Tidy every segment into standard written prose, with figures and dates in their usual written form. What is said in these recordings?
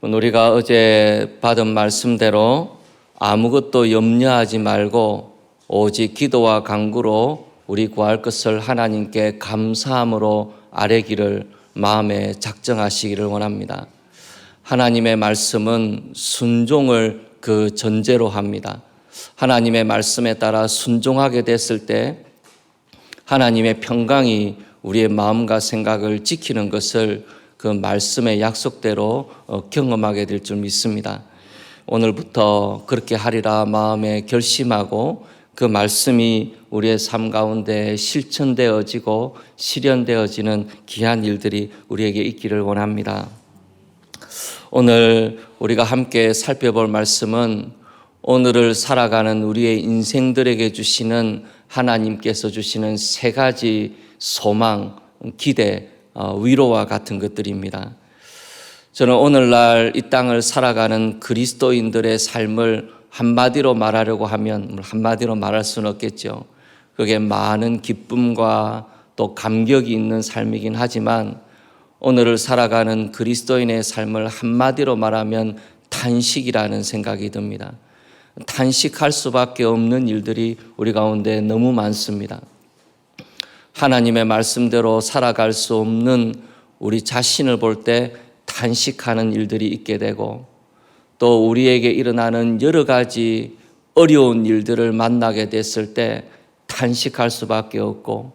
우리가 어제 받은 말씀대로 아무것도 염려하지 말고 오직 기도와 간구로 우리 구할 것을 하나님께 감사함으로 아뢰기를 마음에 작정하시기를 원합니다. 하나님의 말씀은 순종을 그 전제로 합니다. 하나님의 말씀에 따라 순종하게 됐을 때 하나님의 평강이 우리의 마음과 생각을 지키는 것을 그 말씀의 약속대로 경험하게 될 줄 믿습니다. 오늘부터 그렇게 하리라 마음에 결심하고 그 말씀이 우리의 삶 가운데 실천되어지고 실현되어지는 귀한 일들이 우리에게 있기를 원합니다. 오늘 우리가 함께 살펴볼 말씀은 오늘을 살아가는 우리의 인생들에게 주시는 하나님께서 주시는 세 가지 소망, 기대, 위로와 같은 것들입니다. 저는 오늘날 이 땅을 살아가는 그리스도인들의 삶을 한마디로 말하려고 하면 한마디로 말할 수는 없겠죠. 그게 많은 기쁨과 또 감격이 있는 삶이긴 하지만 오늘을 살아가는 그리스도인의 삶을 한마디로 말하면 탄식이라는 생각이 듭니다. 탄식할 수밖에 없는 일들이 우리 가운데 너무 많습니다. 하나님의 말씀대로 살아갈 수 없는 우리 자신을 볼 때 탄식하는 일들이 있게 되고 또 우리에게 일어나는 여러 가지 어려운 일들을 만나게 됐을 때 탄식할 수밖에 없고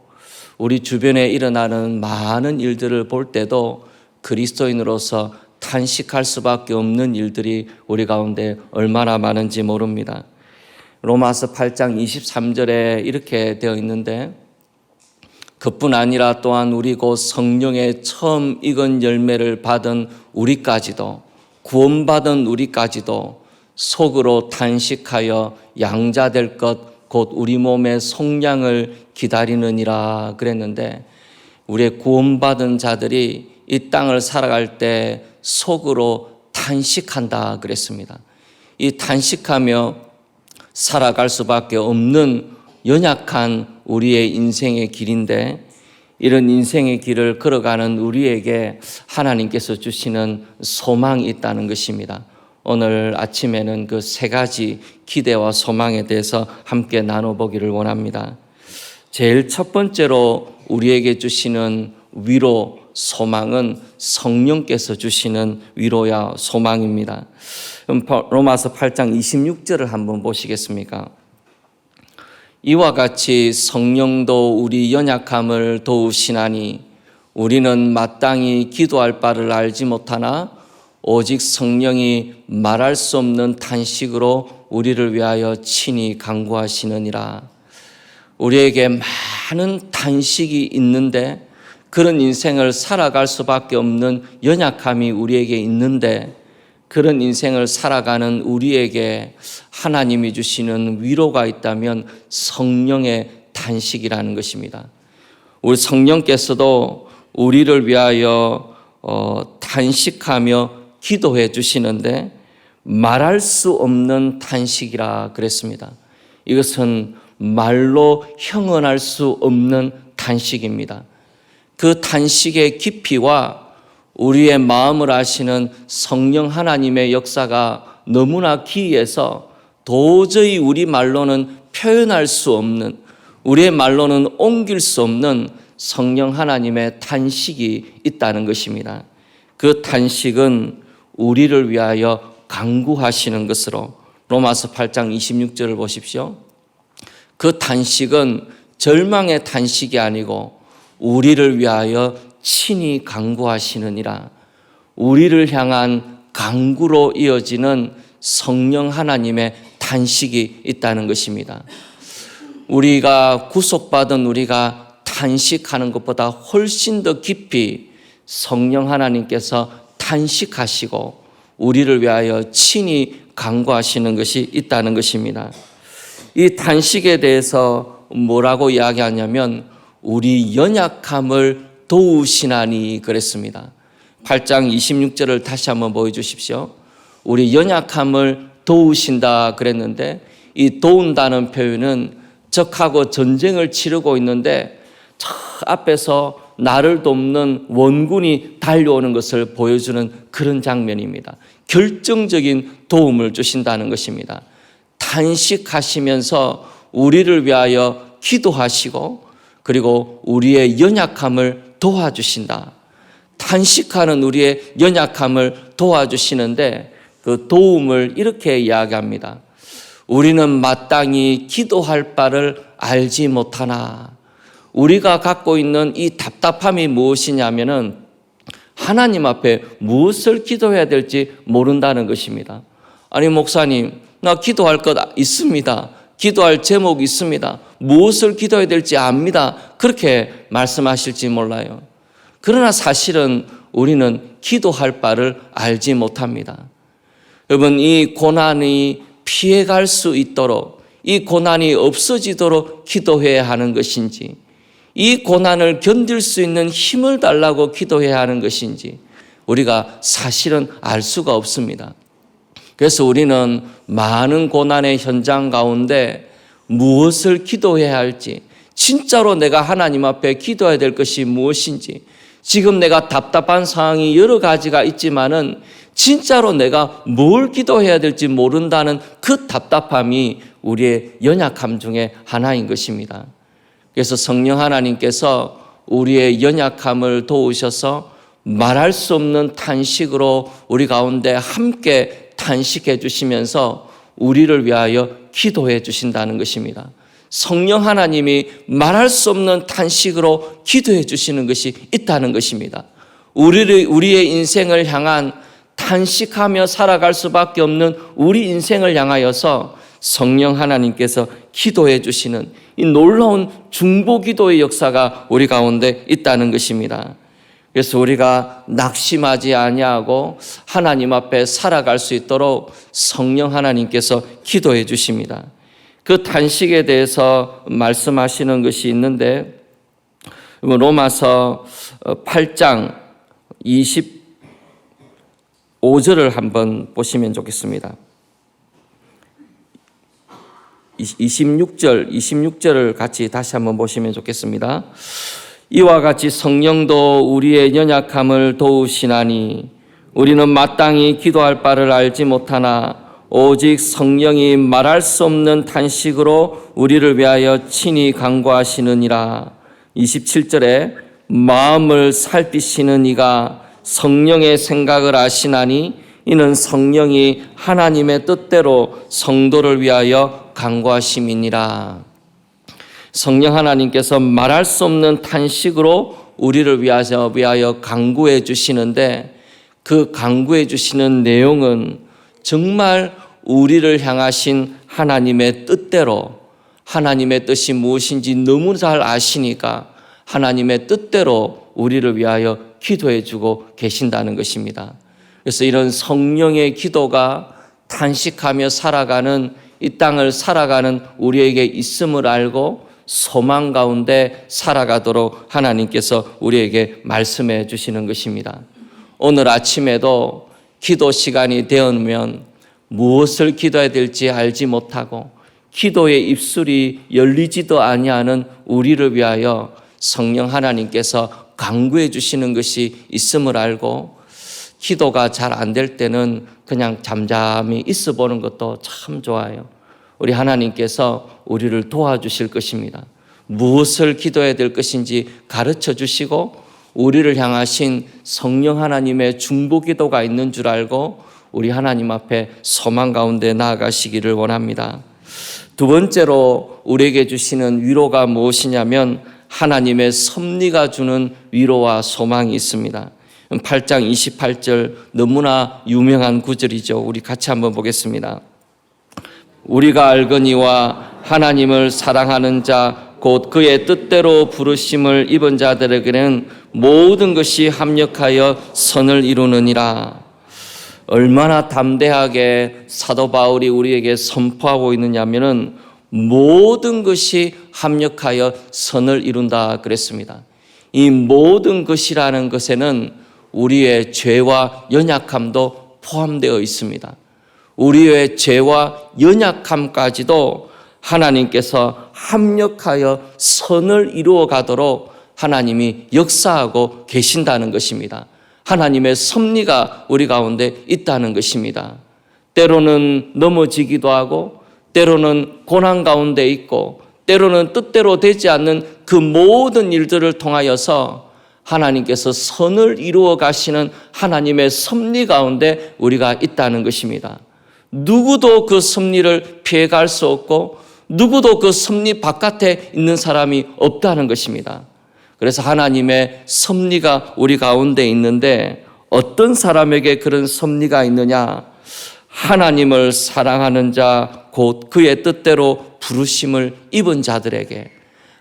우리 주변에 일어나는 많은 일들을 볼 때도 그리스도인으로서 탄식할 수밖에 없는 일들이 우리 가운데 얼마나 많은지 모릅니다. 로마서 8장 23절에 이렇게 되어 있는데 그뿐 아니라 또한 우리 곧 성령의 처음 익은 열매를 받은 우리까지도 구원받은 우리까지도 속으로 탄식하여 양자될 것 곧 우리 몸의 속량을 기다리느니라 그랬는데 우리의 구원받은 자들이 이 땅을 살아갈 때 속으로 탄식한다 그랬습니다. 이 탄식하며 살아갈 수밖에 없는 연약한 우리의 인생의 길인데 이런 인생의 길을 걸어가는 우리에게 하나님께서 주시는 소망이 있다는 것입니다. 오늘 아침에는 그 세 가지 기대와 소망에 대해서 함께 나눠보기를 원합니다. 제일 첫 번째로 우리에게 주시는 위로, 소망은 성령께서 주시는 위로야 소망입니다. 로마서 8장 26절을 한번 보시겠습니까? 이와 같이 성령도 우리 연약함을 도우시나니 우리는 마땅히 기도할 바를 알지 못하나 오직 성령이 말할 수 없는 탄식으로 우리를 위하여 친히 간구하시느니라. 우리에게 많은 탄식이 있는데 그런 인생을 살아갈 수밖에 없는 연약함이 우리에게 있는데 그런 인생을 살아가는 우리에게 하나님이 주시는 위로가 있다면 성령의 탄식이라는 것입니다. 우리 성령께서도 우리를 위하여 탄식하며 기도해 주시는데 말할 수 없는 탄식이라 그랬습니다. 이것은 말로 형언할 수 없는 탄식입니다. 그 탄식의 깊이와 우리의 마음을 아시는 성령 하나님의 역사가 너무나 기이해서 도저히 우리 말로는 표현할 수 없는, 우리의 말로는 옮길 수 없는 성령 하나님의 탄식이 있다는 것입니다. 그 탄식은 우리를 위하여 간구하시는 것으로 로마서 8장 26절을 보십시오. 그 탄식은 절망의 탄식이 아니고 우리를 위하여 친히 간구하시느니라. 우리를 향한 간구로 이어지는 성령 하나님의 탄식이 있다는 것입니다. 우리가 구속받은 우리가 탄식하는 것보다 훨씬 더 깊이 성령 하나님께서 탄식하시고 우리를 위하여 친히 간구하시는 것이 있다는 것입니다. 이 탄식에 대해서 뭐라고 이야기하냐면 우리 연약함을 도우시나니 그랬습니다. 8장 26절을 다시 한번 보여주십시오. 우리 연약함을 도우신다 그랬는데 이 도운다는 표현은 적하고 전쟁을 치르고 있는데 저 앞에서 나를 돕는 원군이 달려오는 것을 보여주는 그런 장면입니다. 결정적인 도움을 주신다는 것입니다. 탄식하시면서 우리를 위하여 기도하시고 그리고 우리의 연약함을 도와주신다. 탄식하는 우리의 연약함을 도와주시는데 그 도움을 이렇게 이야기합니다. 우리는 마땅히 기도할 바를 알지 못하나. 우리가 갖고 있는 이 답답함이 무엇이냐면은 하나님 앞에 무엇을 기도해야 될지 모른다는 것입니다. 아니 목사님, 나 기도할 것 있습니다. 기도할 제목이 있습니다. 무엇을 기도해야 될지 압니다. 그렇게 말씀하실지 몰라요. 그러나 사실은 우리는 기도할 바를 알지 못합니다. 여러분, 이 고난이 피해갈 수 있도록, 이 고난이 없어지도록 기도해야 하는 것인지, 이 고난을 견딜 수 있는 힘을 달라고 기도해야 하는 것인지 우리가 사실은 알 수가 없습니다. 그래서 우리는 많은 고난의 현장 가운데 무엇을 기도해야 할지, 진짜로 내가 하나님 앞에 기도해야 될 것이 무엇인지, 지금 내가 답답한 상황이 여러 가지가 있지만은 진짜로 내가 뭘 기도해야 될지 모른다는 그 답답함이 우리의 연약함 중에 하나인 것입니다. 그래서 성령 하나님께서 우리의 연약함을 도우셔서 말할 수 없는 탄식으로 우리 가운데 함께 탄식해 주시면서 우리를 위하여 기도해 주신다는 것입니다. 성령 하나님이 말할 수 없는 탄식으로 기도해 주시는 것이 있다는 것입니다. 우리의 인생을 향한 탄식하며 살아갈 수밖에 없는 우리 인생을 향하여서 성령 하나님께서 기도해 주시는 이 놀라운 중보기도의 역사가 우리 가운데 있다는 것입니다. 그래서 우리가 낙심하지 아니하고 하나님 앞에 살아갈 수 있도록 성령 하나님께서 기도해 주십니다. 그 탄식에 대해서 말씀하시는 것이 있는데 로마서 8장 25절을 한번 보시면 좋겠습니다. 26절을 같이 다시 한번 보시면 좋겠습니다. 이와 같이 성령도 우리의 연약함을 도우시나니 우리는 마땅히 기도할 바를 알지 못하나 오직 성령이 말할 수 없는 탄식으로 우리를 위하여 친히 간구하시느니라. 27절에 마음을 살피시는 이가 성령의 생각을 아시나니 이는 성령이 하나님의 뜻대로 성도를 위하여 간구하심이니라. 성령 하나님께서 말할 수 없는 탄식으로 우리를 위하여 간구해 주시는데 그 간구해 주시는 내용은 정말 우리를 향하신 하나님의 뜻대로, 하나님의 뜻이 무엇인지 너무 잘 아시니까 하나님의 뜻대로 우리를 위하여 기도해 주고 계신다는 것입니다. 그래서 이런 성령의 기도가 탄식하며 살아가는 이 땅을 살아가는 우리에게 있음을 알고 소망 가운데 살아가도록 하나님께서 우리에게 말씀해 주시는 것입니다. 오늘 아침에도 기도 시간이 되었으면 무엇을 기도해야 될지 알지 못하고 기도의 입술이 열리지도 아니하는 우리를 위하여 성령 하나님께서 간구해 주시는 것이 있음을 알고 기도가 잘 안 될 때는 그냥 잠잠히 있어 보는 것도 참 좋아요. 우리 하나님께서 우리를 도와주실 것입니다. 무엇을 기도해야 될 것인지 가르쳐 주시고 우리를 향하신 성령 하나님의 중보기도가 있는 줄 알고 우리 하나님 앞에 소망 가운데 나아가시기를 원합니다. 두 번째로 우리에게 주시는 위로가 무엇이냐면 하나님의 섭리가 주는 위로와 소망이 있습니다. 8장 28절 너무나 유명한 구절이죠. 우리 같이 한번 보겠습니다. 우리가 알거니와 하나님을 사랑하는 자 곧 그의 뜻대로 부르심을 입은 자들에게는 모든 것이 합력하여 선을 이루느니라. 얼마나 담대하게 사도 바울이 우리에게 선포하고 있느냐면은 모든 것이 합력하여 선을 이룬다 그랬습니다. 이 모든 것이라는 것에는 우리의 죄와 연약함도 포함되어 있습니다. 우리의 죄와 연약함까지도 하나님께서 합력하여 선을 이루어 가도록 하나님이 역사하고 계신다는 것입니다. 하나님의 섭리가 우리 가운데 있다는 것입니다. 때로는 넘어지기도 하고 때로는 고난 가운데 있고 때로는 뜻대로 되지 않는 그 모든 일들을 통하여서 하나님께서 선을 이루어 가시는 하나님의 섭리 가운데 우리가 있다는 것입니다. 누구도 그 섭리를 피해갈 수 없고 누구도 그 섭리 바깥에 있는 사람이 없다는 것입니다. 그래서 하나님의 섭리가 우리 가운데 있는데 어떤 사람에게 그런 섭리가 있느냐? 하나님을 사랑하는 자, 곧 그의 뜻대로 부르심을 입은 자들에게,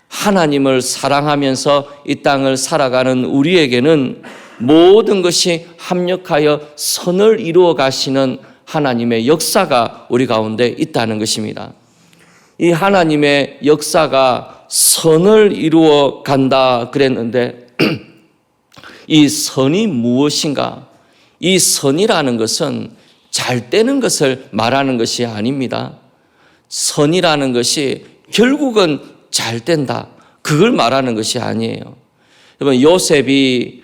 하나님을 사랑하면서 이 땅을 살아가는 우리에게는 모든 것이 합력하여 선을 이루어 가시는 하나님의 역사가 우리 가운데 있다는 것입니다. 이 하나님의 역사가 선을 이루어 간다 그랬는데 이 선이 무엇인가? 이 선이라는 것은 잘 되는 것을 말하는 것이 아닙니다. 선이라는 것이 결국은 잘 된다, 그걸 말하는 것이 아니에요. 여러분, 요셉이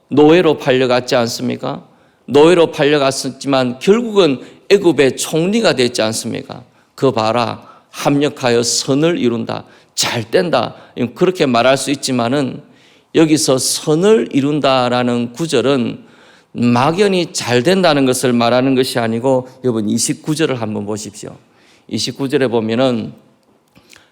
노예로 팔려갔지 않습니까? 노예로 팔려갔었지만 결국은 애굽의 총리가 됐지 않습니까? 그거 봐라, 합력하여 선을 이룬다, 잘 된다, 그렇게 말할 수 있지만은 여기서 선을 이룬다라는 구절은 막연히 잘 된다는 것을 말하는 것이 아니고, 여러분 29절을 한번 보십시오. 29절에 보면은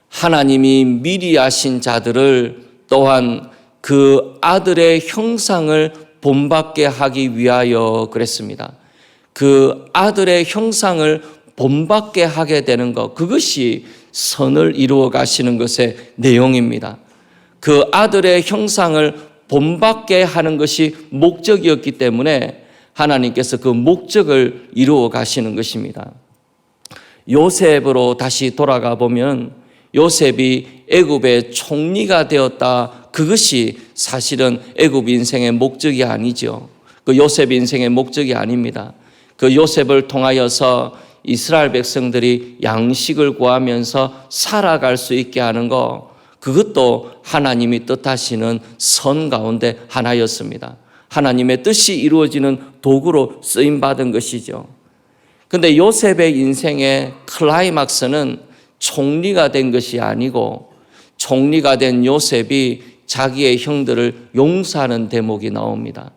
하나님이 미리 아신 자들을 또한 그 아들의 형상을 본받게 하기 위하여 그랬습니다. 그 아들의 형상을 본받게 하게 되는 것, 그것이 선을 이루어 가시는 것의 내용입니다. 그 아들의 형상을 본받게 하는 것이 목적이었기 때문에 하나님께서 그 목적을 이루어 가시는 것입니다. 요셉으로 다시 돌아가 보면 요셉이 애굽의 총리가 되었다, 그것이 사실은 애굽 인생의 목적이 아니죠. 그 요셉 인생의 목적이 아닙니다. 그 요셉을 통하여서 이스라엘 백성들이 양식을 구하면서 살아갈 수 있게 하는 것, 그것도 하나님이 뜻하시는 선 가운데 하나였습니다. 하나님의 뜻이 이루어지는 도구로 쓰임받은 것이죠. 그런데 요셉의 인생의 클라이막스는 총리가 된 것이 아니고, 총리가 된 요셉이 자기의 형들을 용서하는 대목이 나옵니다.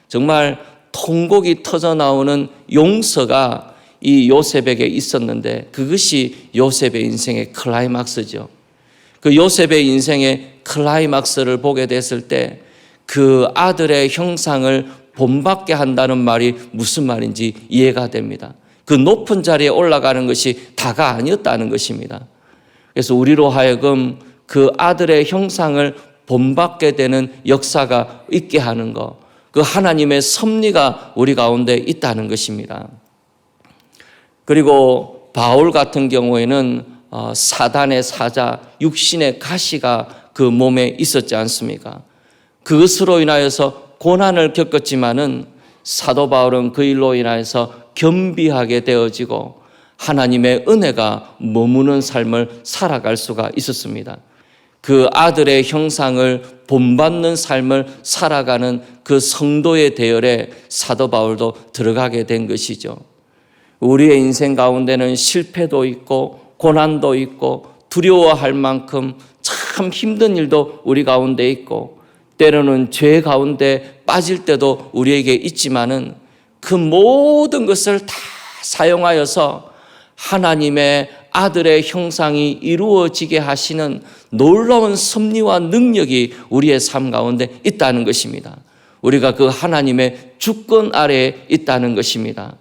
정말 통곡이 터져 나오는 용서가 이 요셉에게 있었는데 그것이 요셉의 인생의 클라이막스죠. 그 요셉의 인생의 클라이막스를 보게 됐을 때 그 아들의 형상을 본받게 한다는 말이 무슨 말인지 이해가 됩니다. 그 높은 자리에 올라가는 것이 다가 아니었다는 것입니다. 그래서 우리로 하여금 그 아들의 형상을 본받게 되는 역사가 있게 하는 것, 그 하나님의 섭리가 우리 가운데 있다는 것입니다. 그리고 바울 같은 경우에는 사단의 사자, 육신의 가시가 그 몸에 있었지 않습니까? 그것으로 인하여서 고난을 겪었지만은 사도 바울은 그 일로 인하여서 겸비하게 되어지고 하나님의 은혜가 머무는 삶을 살아갈 수가 있었습니다. 그 아들의 형상을 본받는 삶을 살아가는 그 성도의 대열에 사도 바울도 들어가게 된 것이죠. 우리의 인생 가운데는 실패도 있고 고난도 있고 두려워할 만큼 참 힘든 일도 우리 가운데 있고 때로는 죄 가운데 빠질 때도 우리에게 있지만은 그 모든 것을 다 사용하여서 하나님의 아들의 형상이 이루어지게 하시는 놀라운 섭리와 능력이 우리의 삶 가운데 있다는 것입니다. 우리가 그 하나님의 주권 아래에 있다는 것입니다.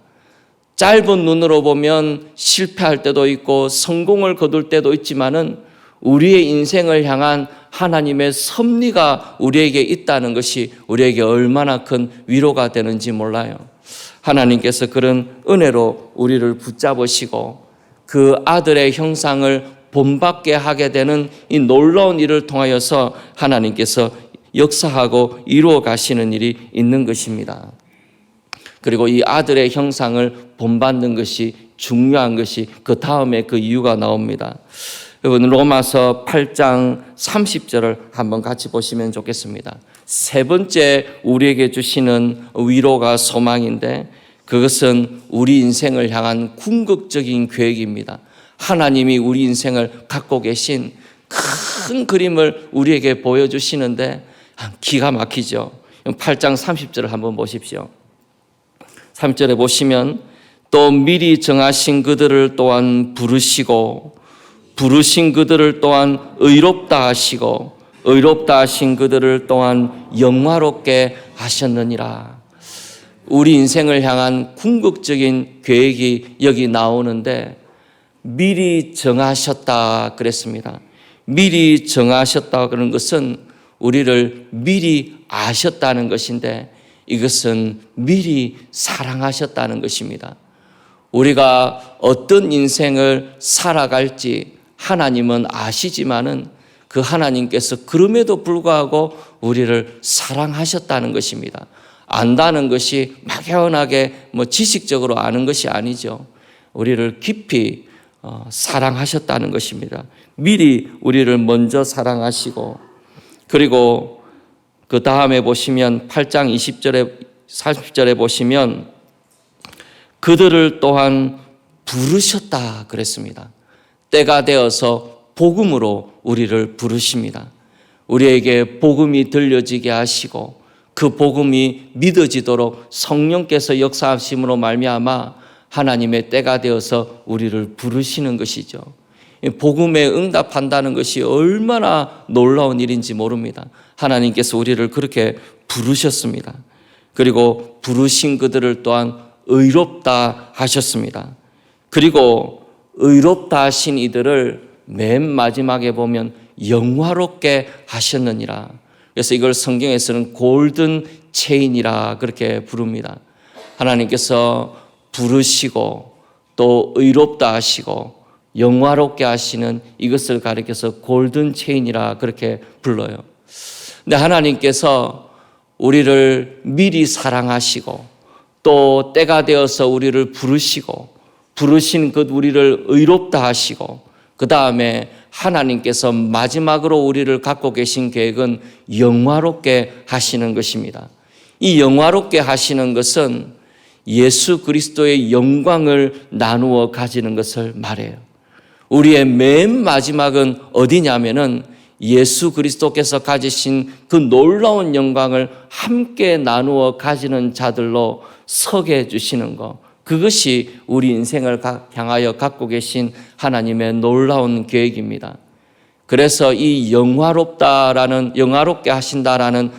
짧은 눈으로 보면 실패할 때도 있고 성공을 거둘 때도 있지만은 우리의 인생을 향한 하나님의 섭리가 우리에게 있다는 것이 우리에게 얼마나 큰 위로가 되는지 몰라요. 하나님께서 그런 은혜로 우리를 붙잡으시고 그 아들의 형상을 본받게 하게 되는 이 놀라운 일을 통하여서 하나님께서 역사하고 이루어 가시는 일이 있는 것입니다. 그리고 이 아들의 형상을 본받는 것이 중요한 것이 그 다음에 그 이유가 나옵니다. 여러분 로마서 8장 30절을 한번 같이 보시면 좋겠습니다. 세 번째 우리에게 주시는 위로가 소망인데 그것은 우리 인생을 향한 궁극적인 계획입니다. 하나님이 우리 인생을 갖고 계신 큰 그림을 우리에게 보여주시는데 기가 막히죠. 8장 30절을 한번 보십시오. 3절에 보시면 또 미리 정하신 그들을 또한 부르시고 부르신 그들을 또한 의롭다 하시고 의롭다 하신 그들을 또한 영화롭게 하셨느니라. 우리 인생을 향한 궁극적인 계획이 여기 나오는데 미리 정하셨다 그랬습니다. 미리 정하셨다 그런 것은 우리를 미리 아셨다는 것인데 이것은 미리 사랑하셨다는 것입니다. 우리가 어떤 인생을 살아갈지 하나님은 아시지만은 그 하나님께서 그럼에도 불구하고 우리를 사랑하셨다는 것입니다. 안다는 것이 막연하게 지식적으로 아는 것이 아니죠. 우리를 깊이 사랑하셨다는 것입니다. 미리 우리를 먼저 사랑하시고 그리고 그 다음에 보시면 8장 20절에 30절에 보시면 그들을 또한 부르셨다 그랬습니다. 때가 되어서 복음으로 우리를 부르십니다. 우리에게 복음이 들려지게 하시고 그 복음이 믿어지도록 성령께서 역사하심으로 말미암아 하나님의 때가 되어서 우리를 부르시는 것이죠. 복음에 응답한다는 것이 얼마나 놀라운 일인지 모릅니다. 하나님께서 우리를 그렇게 부르셨습니다. 그리고 부르신 그들을 또한 의롭다 하셨습니다. 그리고 의롭다 하신 이들을 맨 마지막에 보면 영화롭게 하셨느니라. 그래서 이걸 성경에서는 골든 체인이라 그렇게 부릅니다. 하나님께서 부르시고 또 의롭다 하시고 영화롭게 하시는 이것을 가리켜서 골든 체인이라 그렇게 불러요. 근데 하나님께서 우리를 미리 사랑하시고 또 때가 되어서 우리를 부르시고 부르신 그 우리를 의롭다 하시고 그 다음에 하나님께서 마지막으로 우리를 갖고 계신 계획은 영화롭게 하시는 것입니다. 이 영화롭게 하시는 것은 예수 그리스도의 영광을 나누어 가지는 것을 말해요. 우리의 맨 마지막은 어디냐면은 예수 그리스도께서 가지신 그 놀라운 영광을 함께 나누어 가지는 자들로 서게 해주시는 것, 그것이 우리 인생을 향하여 갖고 계신 하나님의 놀라운 계획입니다. 그래서 이 영화롭게 하신다라는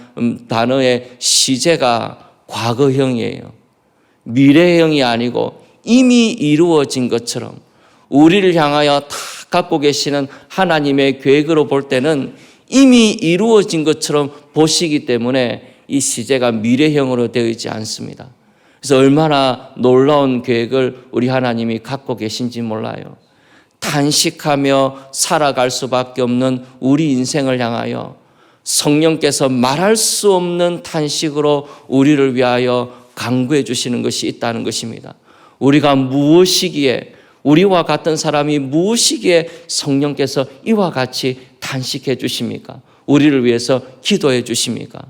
단어의 시제가 과거형이에요. 미래형이 아니고 이미 이루어진 것처럼 우리를 향하여 다 갖고 계시는 하나님의 계획으로 볼 때는 이미 이루어진 것처럼 보시기 때문에 이 시제가 미래형으로 되어 있지 않습니다. 그래서 얼마나 놀라운 계획을 우리 하나님이 갖고 계신지 몰라요. 탄식하며 살아갈 수밖에 없는 우리 인생을 향하여 성령께서 말할 수 없는 탄식으로 우리를 위하여 강구해 주시는 것이 있다는 것입니다. 우리가 무엇이기에, 우리와 같은 사람이 무엇이기에 성령께서 이와 같이 탄식해 주십니까? 우리를 위해서 기도해 주십니까?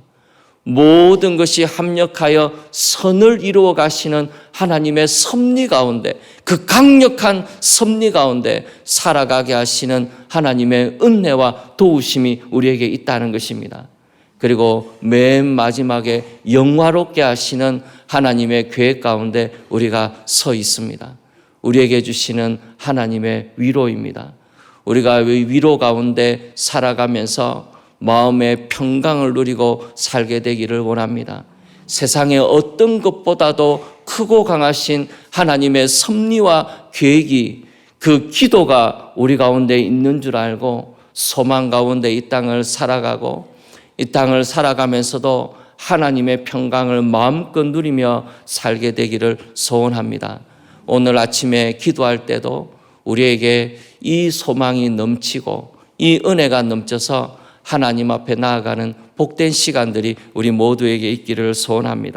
모든 것이 합력하여 선을 이루어 가시는 하나님의 섭리 가운데, 그 강력한 섭리 가운데 살아가게 하시는 하나님의 은혜와 도우심이 우리에게 있다는 것입니다. 그리고 맨 마지막에 영화롭게 하시는 하나님의 계획 가운데 우리가 서 있습니다. 우리에게 주시는 하나님의 위로입니다. 우리가 위로 가운데 살아가면서 마음의 평강을 누리고 살게 되기를 원합니다. 세상의 어떤 것보다도 크고 강하신 하나님의 섭리와 계획이, 그 기도가 우리 가운데 있는 줄 알고 소망 가운데 이 땅을 살아가고, 이 땅을 살아가면서도 하나님의 평강을 마음껏 누리며 살게 되기를 소원합니다. 오늘 아침에 기도할 때도 우리에게 이 소망이 넘치고 이 은혜가 넘쳐서 하나님 앞에 나아가는 복된 시간들이 우리 모두에게 있기를 소원합니다.